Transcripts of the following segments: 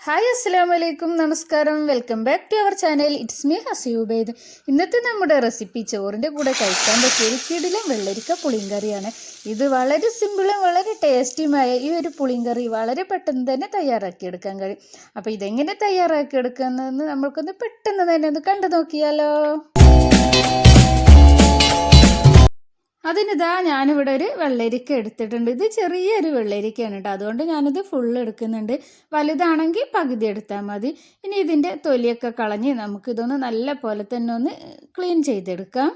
Hi അസ്സലാമു അലൈക്കും, നമസ്കാരം. Welcome back to our channel. It's me Hasiyubaid. ഇന്നത്തെ നമ്മുടെ റെസിപ്പി ചോറിൻ്റെ കൂടെ കഴിക്കാൻ പറ്റിയ ഒരു കിടിലൻ വെള്ളരിക്ക പുളിങ്കറിയാണ്. ഇത് വളരെ സിമ്പിളും വളരെ ടേസ്റ്റിയുമായ ഈ ഒരു പുളിങ്കറി വളരെ പെട്ടെന്ന് തന്നെ തയ്യാറാക്കിയെടുക്കാൻ കഴിയും. അപ്പോൾ ഇതെങ്ങനെ തയ്യാറാക്കിയെടുക്കുന്നതെന്ന് നമ്മൾക്കൊന്ന് പെട്ടെന്ന് തന്നെ ഒന്ന് കണ്ടു നോക്കിയാലോ. അതിനിതാ ഞാനിവിടെ ഒരു വെള്ളരിക്ക എടുത്തിട്ടുണ്ട്. ഇത് ചെറിയൊരു വെള്ളരിക്കയാണ് കേട്ടോ, അതുകൊണ്ട് ഞാനിത് ഫുള്ള് എടുക്കുന്നുണ്ട്. വലുതാണെങ്കിൽ പകുതി എടുത്താൽ മതി. ഇനി ഇതിൻ്റെ തൊലിയൊക്കെ കളഞ്ഞ് നമുക്കിതൊന്ന് നല്ല പോലെ തന്നെ ഒന്ന് ക്ലീൻ ചെയ്തെടുക്കാം.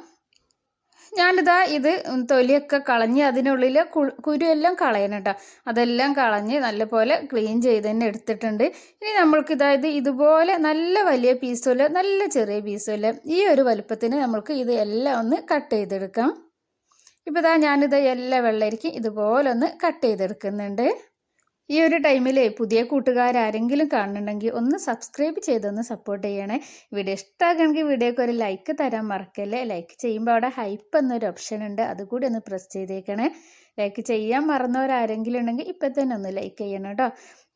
ഞാനിതാ ഇത് തൊലിയൊക്കെ കളഞ്ഞ് അതിനുള്ളിൽ കുരുവെല്ലാം കളയണം കേട്ടോ. അതെല്ലാം കളഞ്ഞ് നല്ലപോലെ ക്ലീൻ ചെയ്ത് തന്നെ എടുത്തിട്ടുണ്ട്. ഇനി നമ്മൾക്കിതായത് ഇതുപോലെ നല്ല വലിയ പീസുമില്ല, നല്ല ചെറിയ പീസുമില്ല, ഈ ഒരു വലുപ്പത്തിന് നമ്മൾക്ക് ഇത് എല്ലാം ഒന്ന് കട്ട് ചെയ്തെടുക്കാം. ഇപ്പോൾ ഞാനിത് എല്ലാ വെള്ളരിക്കും ഇതുപോലെ ഒന്ന് കട്ട് ചെയ്തെടുക്കുന്നുണ്ട്. ഈ ഒരു ടൈമിൽ പുതിയ കൂട്ടുകാരാരെങ്കിലും കാണുന്നുണ്ടെങ്കിൽ ഒന്ന് സബ്സ്ക്രൈബ് ചെയ്തൊന്ന് സപ്പോർട്ട് ചെയ്യണേ. വീഡിയോ ഇഷ്ടമാകണമെങ്കിൽ വീഡിയോക്ക് ഒരു ലൈക്ക് തരാൻ മറക്കല്ലേ. ലൈക്ക് ചെയ്യുമ്പോൾ അവിടെ ഹൈപ്പ് എന്നൊരു ഓപ്ഷൻ ഉണ്ട്, അതുകൂടി ഒന്ന് പ്രസ് ചെയ്തേക്കണേ. ലൈക്ക് ചെയ്യാൻ മറന്നവരാരെങ്കിലും ഉണ്ടെങ്കിൽ ഇപ്പം തന്നെ ഒന്ന് ലൈക്ക് ചെയ്യണം കേട്ടോ.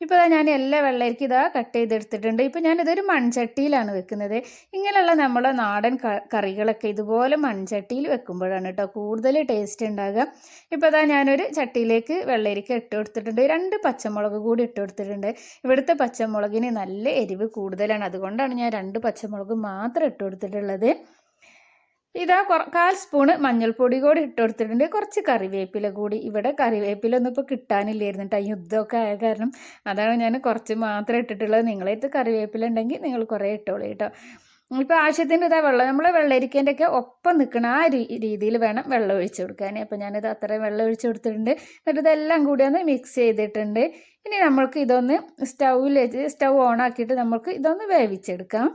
ഇപ്പോൾ ഞാൻ എല്ലാ വെള്ളരിക്കും കട്ട് ചെയ്തെടുത്തിട്ടുണ്ട്. ഇപ്പോൾ ഞാനിതൊരു മൺചട്ടിയിലാണ് വെക്കുന്നത്. ഇങ്ങനെയുള്ള നമ്മളെ നാടൻ കറികളൊക്കെ ഇതുപോലെ മൺചട്ടിയിൽ വെക്കുമ്പോഴാണ് കേട്ടോ കൂടുതൽ ടേസ്റ്റ് ഉണ്ടാകുക. ഇപ്പോൾ ഞാനൊരു ചട്ടിയിലേക്ക് വെള്ളരിക്ക ഇട്ട് കൊടുത്തിട്ടുണ്ട്. 2 പച്ചമുളക് കൂടി ഇട്ട് കൊടുത്തിട്ടുണ്ട്. ഇവിടുത്തെ പച്ചമുളകിന് നല്ല എരിവ് കൂടുതലാണ്, അതുകൊണ്ടാണ് ഞാൻ 2 പച്ചമുളക് മാത്രം ഇട്ട് കൊടുത്തിട്ടുള്ളത്. ഇതാ 1/4 സ്പൂണ് മഞ്ഞൾപ്പൊടി കൂടി ഇട്ട് കൊടുത്തിട്ടുണ്ട്. കുറച്ച് കറിവേപ്പില കൂടി. ഇവിടെ കറിവേപ്പില ഒന്നും ഇപ്പോൾ കിട്ടാനില്ലായിരുന്നു കേട്ടോ, യുദ്ധമൊക്കെ ആയ കാരണം. അതാണ് ഞാൻ കുറച്ച് മാത്രമേ ഇട്ടിട്ടുള്ളത്. നിങ്ങളേത്ത് കറിവേപ്പില ഉണ്ടെങ്കിൽ നിങ്ങൾ കുറേ ഇട്ടോളൂ കേട്ടോ. ഇപ്പോൾ ആവശ്യത്തിന് വെള്ളം നമ്മൾ വെള്ളരിക്കേൻ്റെ ഒക്കെ ഒപ്പം നിൽക്കണം ആ രീതിയിൽ വേണം വെള്ളം ഒഴിച്ച് കൊടുക്കാൻ. അപ്പോൾ ഞാനിത് അത്രയും വെള്ളം ഒഴിച്ച് കൊടുത്തിട്ടുണ്ട്. എന്നിട്ട് ഇതെല്ലാം കൂടി ഒന്ന് മിക്സ് ചെയ്തിട്ടുണ്ട്. ഇനി നമ്മൾക്ക് ഇതൊന്ന് സ്റ്റൗ ഓൺ ആക്കിയിട്ട് നമ്മൾക്ക് ഇതൊന്ന് വേവിച്ചെടുക്കാം.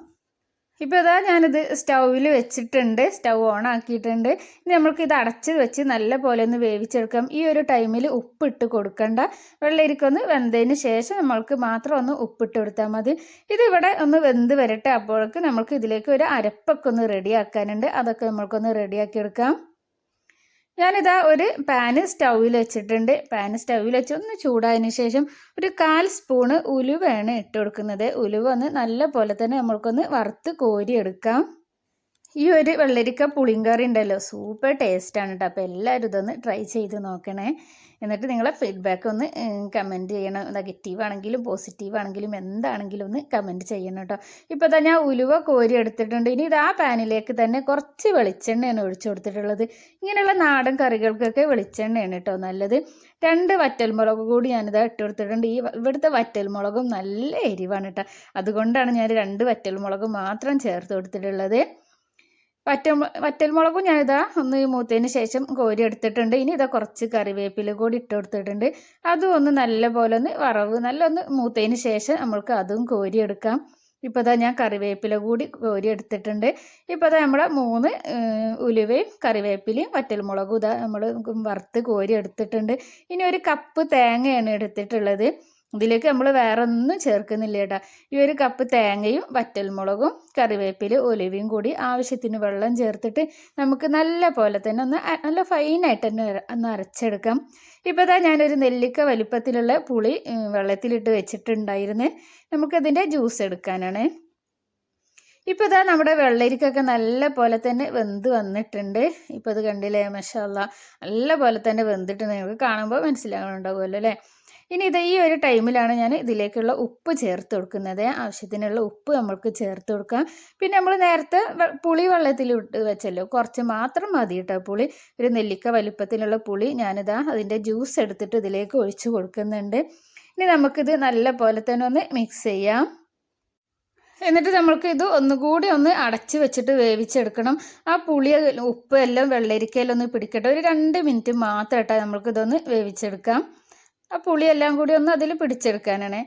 ഇപ്പോൾ ഞാനിത് സ്റ്റൗവിൽ വെച്ചിട്ടുണ്ട്, സ്റ്റൗ ഓൺ ആക്കിയിട്ടുണ്ട്. ഇനി നമ്മൾക്ക് ഇത് അടച്ച് വെച്ച് നല്ല പോലെ ഒന്ന് വേവിച്ചെടുക്കാം. ഈ ഒരു ടൈമിൽ ഉപ്പിട്ട് കൊടുക്കണ്ട. വെള്ളരിക്കൊന്ന് വെന്തതിന് ശേഷം നമ്മൾക്ക് മാത്രം ഒന്ന് ഉപ്പിട്ട് കൊടുത്താൽ മതി. ഇതിവിടെ ഒന്ന് വെന്ത് വരട്ടെ. അപ്പോഴേക്ക് നമ്മൾക്ക് ഇതിലേക്ക് ഒരു അരപ്പൊക്കെ ഒന്ന് റെഡിയാക്കാനുണ്ട്, അതൊക്കെ നമ്മൾക്കൊന്ന് റെഡിയാക്കി എടുക്കാം. ഞാനിതാ ഒരു പാന് സ്റ്റൗവിൽ വെച്ചിട്ടുണ്ട്. പാന് സ്റ്റൗവിൽ വെച്ച് ഒന്ന് ചൂടായതിന് ശേഷം ഒരു 1/4 സ്പൂണ് ഉലുവയാണ് ഇട്ട് കൊടുക്കുന്നത്. ഉലുവ ഒന്ന് നല്ല പോലെ തന്നെ നമ്മൾക്കൊന്ന് വറുത്ത് കോരിയെടുക്കാം. ഈ ഒരു വെള്ളരിക്ക പുളിങ്കറി ഉണ്ടല്ലോ, സൂപ്പർ ടേസ്റ്റാണ് കേട്ടോ. അപ്പോൾ എല്ലാവരും ഇതൊന്ന് ട്രൈ ചെയ്ത് നോക്കണേ. എന്നിട്ട് നിങ്ങളെ ഫീഡ്ബാക്ക് ഒന്ന് കമൻറ്റ് ചെയ്യണം. നെഗറ്റീവ് ആണെങ്കിലും പോസിറ്റീവ് ആണെങ്കിലും എന്താണെങ്കിലും ഒന്ന് കമൻറ്റ് ചെയ്യണം കേട്ടോ. ഇപ്പോൾ ഞാൻ ഉലുവ കോരി എടുത്തിട്ടുണ്ട്. ഇനി ഇത് ആ പാനിലേക്ക് തന്നെ കുറച്ച് വെളിച്ചെണ്ണയാണ് ഒഴിച്ചു കൊടുത്തിട്ടുള്ളത്. ഇങ്ങനെയുള്ള നാടൻ കറികൾക്കൊക്കെ വെളിച്ചെണ്ണയാണ് കേട്ടോ നല്ലത്. 2 വറ്റൽമുളക് കൂടി ഞാനിത് ഇട്ട് കൊടുത്തിട്ടുണ്ട്. ഇവിടുത്തെ വറ്റൽമുളകും നല്ല എരിവാണ് കേട്ടോ, അതുകൊണ്ടാണ് ഞാൻ 2 വറ്റൽമുളക് മാത്രം ചേർത്ത് കൊടുത്തിട്ടുള്ളത്. വറ്റൽമുളകും ഞാനിതാ ഒന്ന് മൂത്തതിന് ശേഷം കോരി എടുത്തിട്ടുണ്ട്. ഇനി കുറച്ച് കറിവേപ്പില കൂടി ഇട്ട് കൊടുത്തിട്ടുണ്ട്. അതും ഒന്ന് നല്ല പോലെ ഒന്ന് നല്ലൊന്ന് മൂത്തതിന് ശേഷം നമ്മൾക്ക് അതും കോരിയെടുക്കാം. ഇപ്പോൾ ഞാൻ കറിവേപ്പില കൂടി കോരി എടുത്തിട്ടുണ്ട്. ഇപ്പോൾ നമ്മളെ 3 ഉലുവയും കറിവേപ്പിലയും വറ്റൽമുളകും നമ്മൾ വറുത്ത് കോരി എടുത്തിട്ടുണ്ട്. ഇനി 1 കപ്പ് തേങ്ങയാണ് എടുത്തിട്ടുള്ളത്. ഇതിലേക്ക് നമ്മൾ വേറെ ഒന്നും ചേർക്കുന്നില്ല കേട്ടോ. ഈ 1 കപ്പ് തേങ്ങയും വറ്റൽമുളകും കറിവേപ്പില ഉലുവയും കൂടി ആവശ്യത്തിന് വെള്ളം ചേർത്തിട്ട് നമുക്ക് നല്ല പോലെ തന്നെ നല്ല ഫൈനായിട്ട് തന്നെ ഒന്ന് അരച്ചെടുക്കാം. ഇപ്പോൾ ഞാനൊരു നെല്ലിക്ക വലിപ്പത്തിലുള്ള പുളി വെള്ളത്തിലിട്ട് വെച്ചിട്ടുണ്ടായിരുന്നു. നമുക്കതിൻ്റെ ജ്യൂസ് എടുക്കാനാണ്. ഇപ്പോൾ നമ്മുടെ വെള്ളരിക്കൊക്കെ നല്ല പോലെ തന്നെ വെന്ത് വന്നിട്ടുണ്ട്. ഇപ്പോൾ ഇത് കണ്ടില്ലേ, മാഷാഅല്ലാ നല്ല പോലെ തന്നെ വെന്തിട്ടുണ്ട്. നിങ്ങൾക്ക് കാണുമ്പോൾ മനസ്സിലാവുന്നുണ്ടാവുമല്ലോ അല്ലേ. ഇനി ഈ ഒരു ടൈമിലാണ് ഞാൻ ഇതിലേക്കുള്ള ഉപ്പ് ചേർത്ത് കൊടുക്കുന്നത്. ആവശ്യത്തിനുള്ള ഉപ്പ് നമ്മൾക്ക് ചേർത്ത് കൊടുക്കാം. പിന്നെ നമ്മൾ നേരത്തെ പുളി വെള്ളത്തിൽ ഇട്ട് വെച്ചല്ലോ, കുറച്ച് മാത്രം മതി കേട്ടോ പുളി. ഒരു നെല്ലിക്ക വലിപ്പത്തിലുള്ള പുളി അതിൻ്റെ ജ്യൂസ് എടുത്തിട്ട് ഇതിലേക്ക് ഒഴിച്ച് കൊടുക്കുന്നുണ്ട്. ഇനി നമുക്കിത് നല്ല പോലെ തന്നെ ഒന്ന് മിക്സ് ചെയ്യാം. എന്നിട്ട് നമ്മൾക്ക് ഇത് ഒന്നുകൂടി ഒന്ന് അടച്ച് വെച്ചിട്ട് വേവിച്ചെടുക്കണം. ആ പുളി ഉപ്പ് എല്ലാം വെള്ളരിക്കയിലൊന്ന് ഒന്ന് പിടിക്കട്ടെ. ഒരു 2 മിനിറ്റ് മാത്രം ഇട്ടാൽ നമ്മൾക്കിതൊന്ന് വേവിച്ചെടുക്കാം. ആ പുളിയെല്ലാം കൂടി ഒന്ന് അതിൽ പിടിച്ചെടുക്കാനാണ്.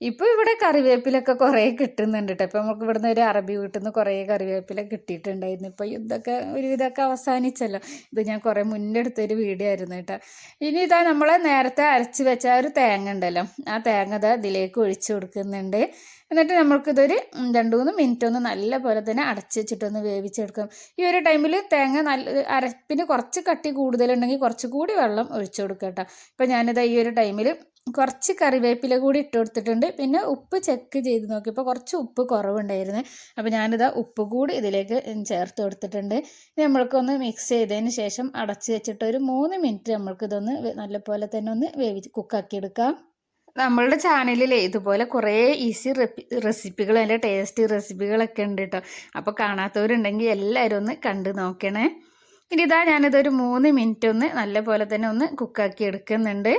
ഇപ്പോൾ ഇവിടെ കറിവേപ്പിലൊക്കെ കുറേ കിട്ടുന്നുണ്ട് കേട്ടോ. ഇപ്പോൾ നമുക്ക് ഇവിടുന്ന് ഒരു അറബി വീട്ടിൽ നിന്ന് കുറേ കറിവേപ്പില കിട്ടിയിട്ടുണ്ടായിരുന്നു. ഇപ്പോൾ ഇതൊക്കെ ഒരുവിധമൊക്കെ അവസാനിച്ചല്ലോ. ഇത് ഞാൻ കുറേ മുന്നേ എടുത്തൊരു വീഡിയോ ആയിരുന്നു കേട്ടോ. ഇനി നമ്മൾ നേരത്തെ അരച്ച് വെച്ച ഒരു തേങ്ങ ഉണ്ടല്ലോ, ആ തേങ്ങ ഇതിലേക്ക് ഒഴിച്ചു കൊടുക്കുന്നുണ്ട്. എന്നിട്ട് നമ്മൾക്കിതൊരു 2-3 മിനിറ്റ് ഒന്ന് നല്ല പോലെ തന്നെ അടച്ച് വെച്ചിട്ടൊന്ന് വേവിച്ചെടുക്കാം. ഈ ഒരു ടൈമിൽ തേങ്ങ അരപ്പിന് കുറച്ച് കട്ടി കൂടുതലുണ്ടെങ്കിൽ കുറച്ചുകൂടി വെള്ളം ഒഴിച്ചു കൊടുക്കാം കേട്ടോ. ഇപ്പോൾ ഞാനിത് ഈ ഒരു ടൈമിൽ കുറച്ച് കറിവേപ്പില കൂടി ഇട്ട് കൊടുത്തിട്ടുണ്ട്. പിന്നെ ഉപ്പ് ചെക്ക് ചെയ്ത് നോക്കിയപ്പോൾ കുറച്ച് ഉപ്പ് കുറവുണ്ടായിരുന്നു. അപ്പോൾ ഞാനിതാ ഉപ്പ് കൂടി ഇതിലേക്ക് ചേർത്ത് കൊടുത്തിട്ടുണ്ട്. ഇത് നമ്മൾക്കൊന്ന് മിക്സ് ചെയ്തതിന് ശേഷം അടച്ച് വെച്ചിട്ട് ഒരു 3 മിനിറ്റ് നമ്മൾക്കിതൊന്ന് നല്ലപോലെ തന്നെ ഒന്ന് കുക്കാക്കി എടുക്കാം. നമ്മളുടെ ചാനലിൽ ഇതുപോലെ കുറേ ഈസി റെസിപ്പികൾ, അതിൻ്റെ ടേസ്റ്റി റെസിപ്പികളൊക്കെ ഉണ്ട് കേട്ടോ. അപ്പോൾ കാണാത്തവരുണ്ടെങ്കിൽ എല്ലാവരും ഒന്ന് കണ്ടു നോക്കണേ. ഇനി ഇതാ ഞാനിതൊരു 3 മിനിറ്റ് ഒന്ന് നല്ലപോലെ തന്നെ ഒന്ന് കുക്കാക്കി എടുക്കുന്നുണ്ട്.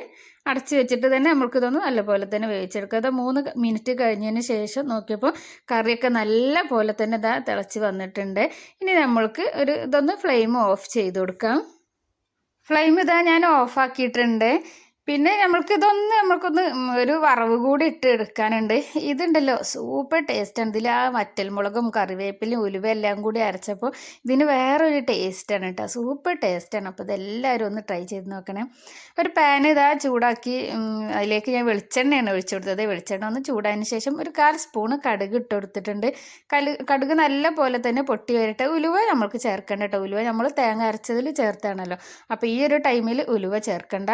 അടച്ച് വെച്ചിട്ട് തന്നെ നമ്മൾക്കിതൊന്ന് നല്ലപോലെ തന്നെ വേവിച്ചെടുക്കുക. അത് 3 മിനിറ്റ് കഴിഞ്ഞതിന് ശേഷം നോക്കിയപ്പോൾ കറിയൊക്കെ നല്ല പോലെ തന്നെ ഇതാ തിളച്ച് വന്നിട്ടുണ്ട്. ഇനി നമ്മൾക്ക് ഇതൊന്ന് ഫ്ലെയിം ഓഫ് ചെയ്ത് കൊടുക്കാം. ഫ്ലെയിം ഇതാ ഞാൻ ഓഫാക്കിയിട്ടുണ്ട്. പിന്നെ നമ്മൾക്കൊന്ന് ഒരു വറവ് കൂടി ഇട്ട് എടുക്കാനുണ്ട്. ഇതുണ്ടല്ലോ സൂപ്പർ ടേസ്റ്റാണ്. ഇതിൽ ആ വറ്റൽമുളകും കറിവേപ്പിലയും ഉലുവ എല്ലാം കൂടി അരച്ചപ്പോൾ ഇതിന് വേറൊരു ടേസ്റ്റാണ് കേട്ടോ. സൂപ്പർ ടേസ്റ്റാണ്. അപ്പോൾ ഇതെല്ലാവരും ഒന്ന് ട്രൈ ചെയ്ത് നോക്കണേ. ഒരു പാൻ ഇതാ ചൂടാക്കി അതിലേക്ക് ഞാൻ വെളിച്ചെണ്ണയാണ് ഒഴിച്ചു കൊടുത്തത്. വെളിച്ചെണ്ണ ഒന്ന് ചൂടായതിന് ശേഷം ഒരു 1/4 സ്പൂണ് കടുക് ഇട്ട് കൊടുത്തിട്ടുണ്ട്. കടുക് നല്ല പോലെ തന്നെ പൊട്ടി വരട്ടെ. ഉലുവ നമ്മൾക്ക് ചേർക്കണ്ട കേട്ടോ. ഉലുവ നമ്മൾ തേങ്ങ അരച്ചതിൽ ചേർത്താണല്ലോ. അപ്പോൾ ഈ ഒരു ടൈമിൽ ഉലുവ ചേർക്കണ്ട.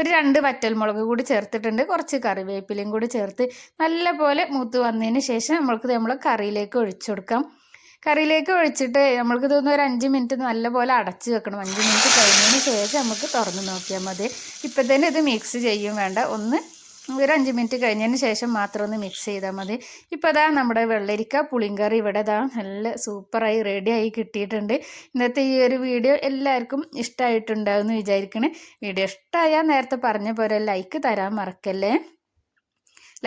ഒരു 2 വറ്റൽമുളക് കൂടി ചേർത്തിട്ടുണ്ട്. കുറച്ച് കറിവേപ്പിലയും കൂടി ചേർത്ത് നല്ല പോലെ മൂത്ത് വന്നതിന് ശേഷം നമ്മൾ കറിയിലേക്ക് ഒഴിച്ചു കൊടുക്കാം. കറിയിലേക്ക് ഒഴിച്ചിട്ട് ഇതൊന്ന് ഒരു 5 മിനിറ്റ് നല്ലപോലെ അടച്ച് വെക്കണം. 5 മിനിറ്റ് കഴിഞ്ഞതിന് ശേഷം നമുക്ക് തുറന്ന് നോക്കിയാൽ മതി. ഇപ്പം തന്നെ ഇത് മിക്സ് ചെയ്യും വേണ്ട. ഒരു 5 മിനിറ്റ് കഴിഞ്ഞതിന് ശേഷം മാത്രം ഒന്ന് മിക്സ് ചെയ്താൽ മതി. ഇപ്പോൾ അതാ നമ്മുടെ വെള്ളരിക്ക പുളിങ്കറി ഇവിടെ നല്ല സൂപ്പറായി റെഡിയായി കിട്ടിയിട്ടുണ്ട്. ഇന്നത്തെ ഈ ഒരു വീഡിയോ എല്ലാവർക്കും ഇഷ്ടമായിട്ടുണ്ടാവും എന്ന് വിചാരിക്കണേ. വീഡിയോ ഇഷ്ടമായാൽ നേരത്തെ പറഞ്ഞ പോലെ ലൈക്ക് തരാൻ മറക്കല്ലേ.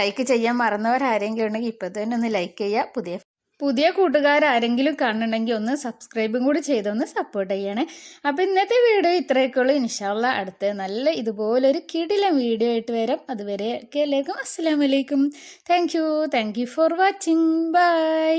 ലൈക്ക് ചെയ്യാൻ മറന്നവരാരെങ്കിലും ഉണ്ടെങ്കിൽ ഇപ്പോൾ തന്നെ ഒന്ന് ലൈക്ക് ചെയ്യുക. പുതിയ കൂട്ടുകാരാരെങ്കിലും കാണുന്നുണ്ടെങ്കിൽ ഒന്ന് സബ്സ്ക്രൈബും കൂടി ചെയ്തൊന്ന് സപ്പോർട്ട് ചെയ്യണേ. അപ്പോൾ ഇന്നത്തെ വീഡിയോ ഇത്രയൊക്കെ ഉള്ളൂ. ഇൻഷാ അല്ലാഹ് അടുത്ത നല്ല ഇതുപോലൊരു കിടിലൻ വീഡിയോ ആയിട്ട് വരാം. അതുവരെ എല്ലാവർക്കും അസ്സലാമു അലൈക്കും. Thank you for watching. By.